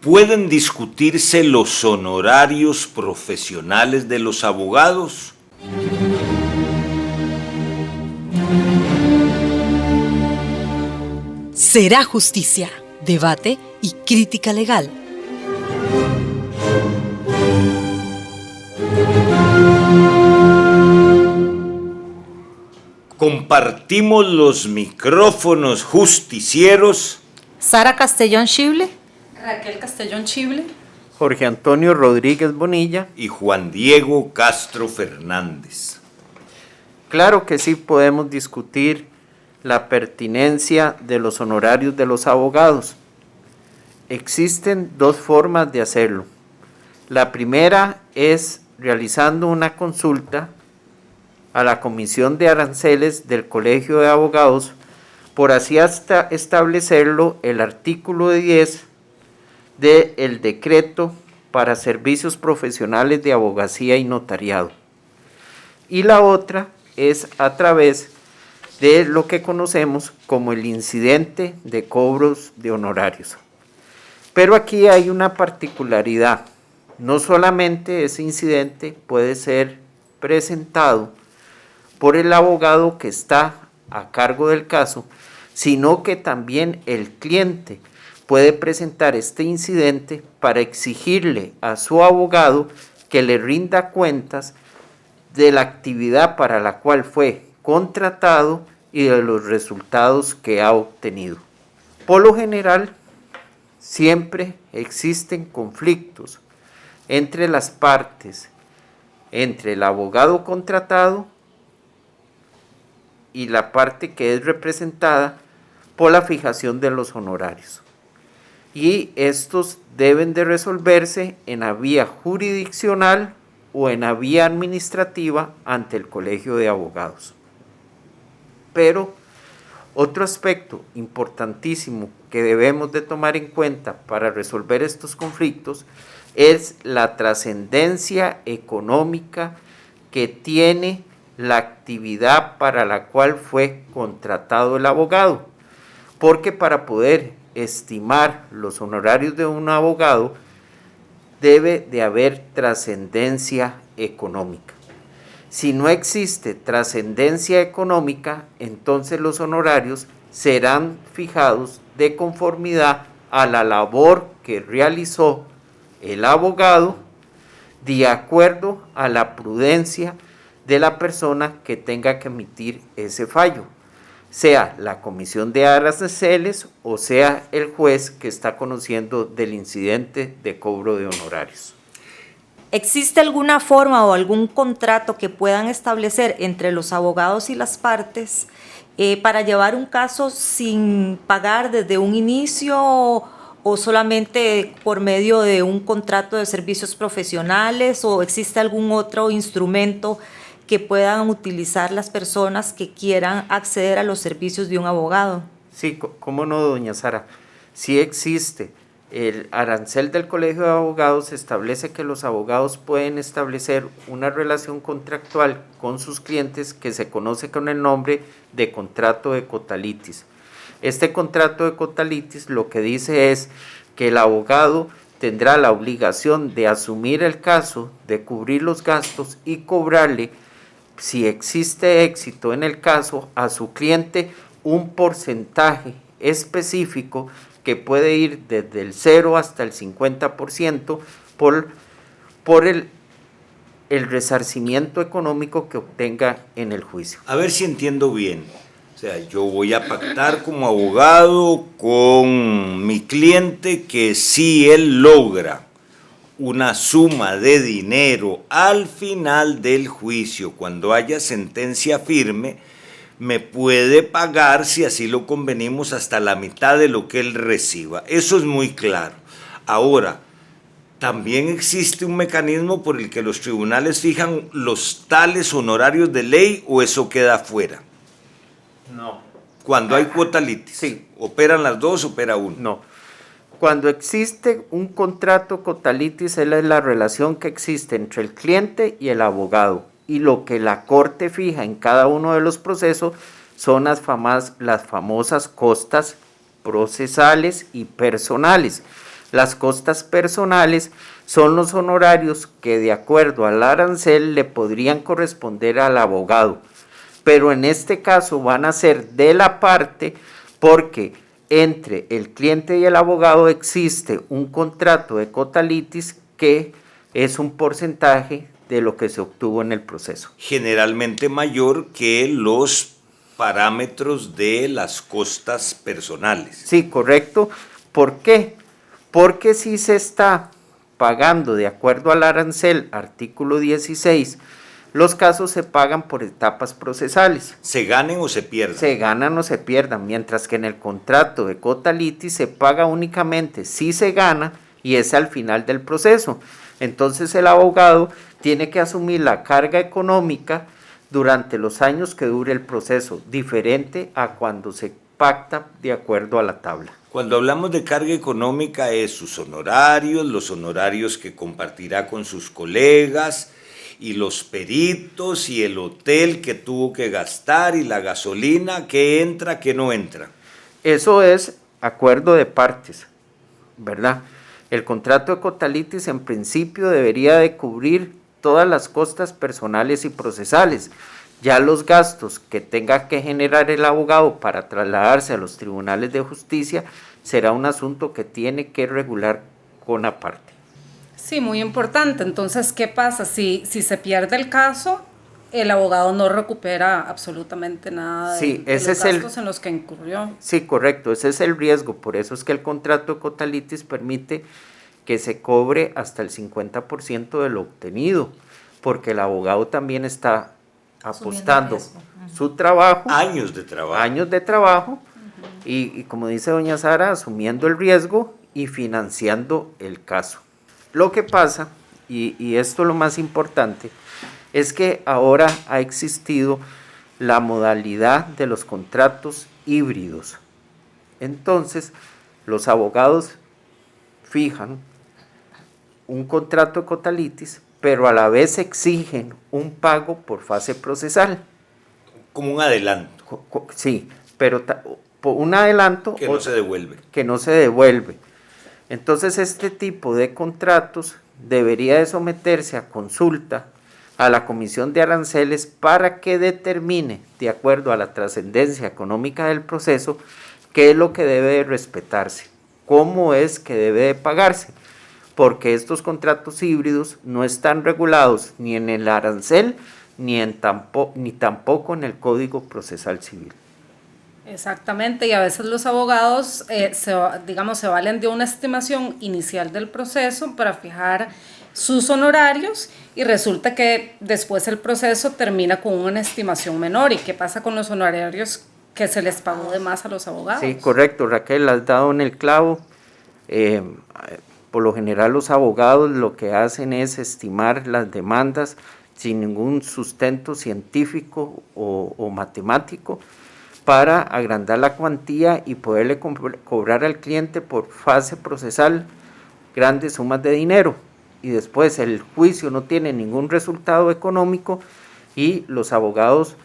¿Pueden discutirse los honorarios profesionales de los abogados? Será justicia, debate y crítica legal. Compartimos los micrófonos justicieros. Sara Castellón Chible. Raquel Castellón Chible. Jorge Antonio Rodríguez Bonilla. Y Juan Diego Castro Fernández. Claro que sí podemos discutir la pertinencia de los honorarios de los abogados. Existen dos formas de hacerlo. La primera es realizando una consulta a la Comisión de Aranceles del Colegio de Abogados, por así hasta establecerlo el artículo 10 del decreto para servicios profesionales de abogacía y notariado. Y la otra es a través de lo que conocemos como el incidente de cobros de honorarios. Pero aquí hay una particularidad. No solamente ese incidente puede ser presentado por el abogado que está a cargo del caso, sino que también el cliente puede presentar este incidente para exigirle a su abogado que le rinda cuentas de la actividad para la cual fue contratado y de los resultados que ha obtenido. Por lo general, siempre existen conflictos entre las partes, entre el abogado contratado y la parte que es representada por la fijación de los honorarios. Y estos deben de resolverse en la vía jurisdiccional o en la vía administrativa ante el Colegio de Abogados. Pero otro aspecto importantísimo que debemos de tomar en cuenta para resolver estos conflictos es la trascendencia económica que tiene la actividad para la cual fue contratado el abogado, porque para poder estimar los honorarios de un abogado debe de haber trascendencia económica. Si no existe trascendencia económica, entonces los honorarios serán fijados de conformidad a la labor que realizó el abogado, de acuerdo a la prudencia de la persona que tenga que emitir ese fallo, sea la Comisión de Aranceles o sea el juez que está conociendo del incidente de cobro de honorarios. ¿Existe alguna forma o algún contrato que puedan establecer entre los abogados y las partes para llevar un caso sin pagar desde un inicio o solamente por medio de un contrato de servicios profesionales, o existe algún otro instrumento que puedan utilizar las personas que quieran acceder a los servicios de un abogado? Sí, cómo no, doña Sara. Sí existe. El arancel del Colegio de Abogados establece que los abogados pueden establecer una relación contractual con sus clientes que se conoce con el nombre de contrato de cotalitis. Este contrato de cotalitis lo que dice es que el abogado tendrá la obligación de asumir el caso, de cubrir los gastos y cobrarle, si existe éxito en el caso, a su cliente un porcentaje específico que puede ir desde el 0 hasta el 50% por el resarcimiento económico que obtenga en el juicio. A ver si entiendo bien. O sea, yo voy a pactar como abogado con mi cliente que si él logra una suma de dinero al final del juicio, cuando haya sentencia firme, me puede pagar, si así lo convenimos, hasta la mitad de lo que él reciba. Eso es muy claro. Ahora, también existe un mecanismo por el que los tribunales fijan los tales honorarios de ley, ¿o eso queda fuera? No. Cuando hay cuota litis. Sí. ¿Operan las dos, opera uno? No. Cuando existe un contrato cotalitis, es la relación que existe entre el cliente y el abogado. Y lo que la Corte fija en cada uno de los procesos son las famosas costas procesales y personales. Las costas personales son los honorarios que de acuerdo al arancel le podrían corresponder al abogado, pero en este caso van a ser de la parte porque entre el cliente y el abogado existe un contrato de quota litis que es un porcentaje de lo que se obtuvo en el proceso. Generalmente mayor que los parámetros de las costas personales. Sí, correcto. ¿Por qué? Porque si se está pagando de acuerdo al arancel, artículo 16, los casos se pagan por etapas procesales. ¿Se ganen o se pierdan? Se ganan o se pierdan, mientras que en el contrato de quota litis se paga únicamente si se gana y es al final del proceso. Entonces el abogado tiene que asumir la carga económica durante los años que dure el proceso, diferente a cuando se pacta de acuerdo a la tabla. Cuando hablamos de carga económica es sus honorarios, los honorarios que compartirá con sus colegas y los peritos y el hotel que tuvo que gastar y la gasolina, que entra, que no entra. Eso es acuerdo de partes, ¿verdad? El contrato de quota litis en principio debería de cubrir todas las costas personales y procesales. Ya los gastos que tenga que generar el abogado para trasladarse a los tribunales de justicia será un asunto que tiene que regular con aparte. Sí, muy importante. Entonces, ¿qué pasa? Si se pierde el caso, el abogado no recupera absolutamente nada de ese los es gastos en los que incurrió. Sí, correcto, ese es el riesgo. Por eso es que el contrato de quota litis permite que se cobre hasta el 50% de lo obtenido, porque el abogado también está apostando su trabajo, años de trabajo, y como dice doña Sara, asumiendo el riesgo y financiando el caso. Lo que pasa, y esto es lo más importante, es que ahora ha existido la modalidad de los contratos híbridos. Entonces, los abogados fijan un contrato de quota litis, pero a la vez exigen un pago por fase procesal. Como un adelanto. Sí, pero por un adelanto que no se devuelve. Que no se devuelve. Entonces este tipo de contratos debería de someterse a consulta a la Comisión de Aranceles para que determine, de acuerdo a la trascendencia económica del proceso, qué es lo que debe de respetarse, cómo es que debe de pagarse, porque estos contratos híbridos no están regulados ni en el arancel ni tampoco en el Código Procesal Civil. Exactamente, y a veces los abogados se valen de una estimación inicial del proceso para fijar sus honorarios y resulta que después el proceso termina con una estimación menor. ¿Y qué pasa con los honorarios que se les pagó de más a los abogados? Sí, correcto, Raquel, has dado en el clavo. Por lo general los abogados lo que hacen es estimar las demandas sin ningún sustento científico o matemático para agrandar la cuantía y poderle cobrar al cliente por fase procesal grandes sumas de dinero. Y después el juicio no tiene ningún resultado económico y los abogados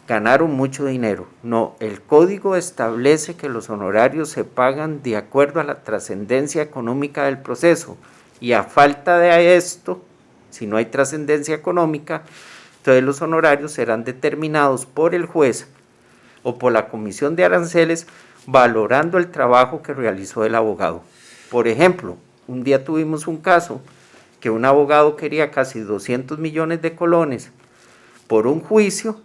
ganaron mucho dinero. No, el código establece que los honorarios se pagan de acuerdo a la trascendencia económica del proceso y a falta de esto, si no hay trascendencia económica, entonces los honorarios serán determinados por el juez o por la Comisión de Aranceles valorando el trabajo que realizó el abogado. Por ejemplo, un día tuvimos un caso que un abogado quería casi 200 millones de colones por un juicio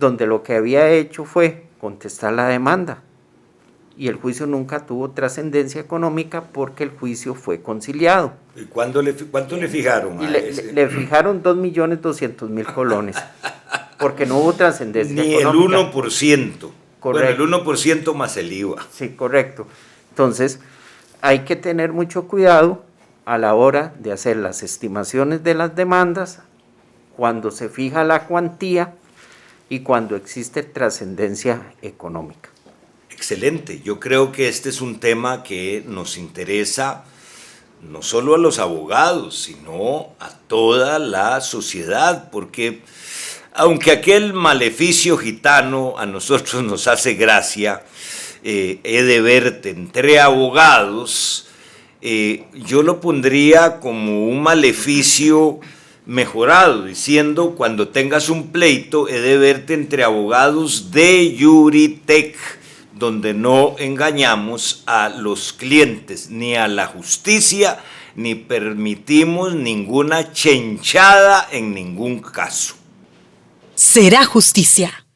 donde lo que había hecho fue contestar la demanda y el juicio nunca tuvo trascendencia económica porque el juicio fue conciliado. ¿Y cuánto le fijaron? Le fijaron 2.200.000 colones porque no hubo trascendencia económica. Ni el 1%. Correcto. Bueno, el 1% más el IVA. Sí, correcto. Entonces, hay que tener mucho cuidado a la hora de hacer las estimaciones de las demandas, cuando se fija la cuantía y cuando existe trascendencia económica. Excelente. Yo creo que este es un tema que nos interesa no solo a los abogados, sino a toda la sociedad, porque aunque aquel maleficio gitano a nosotros nos hace gracia, he de verte entre abogados, yo lo pondría como un maleficio mejorado, diciendo: cuando tengas un pleito, he de verte entre abogados de Juritech, donde no engañamos a los clientes ni a la justicia, ni permitimos ninguna chenchada en ningún caso. Será justicia.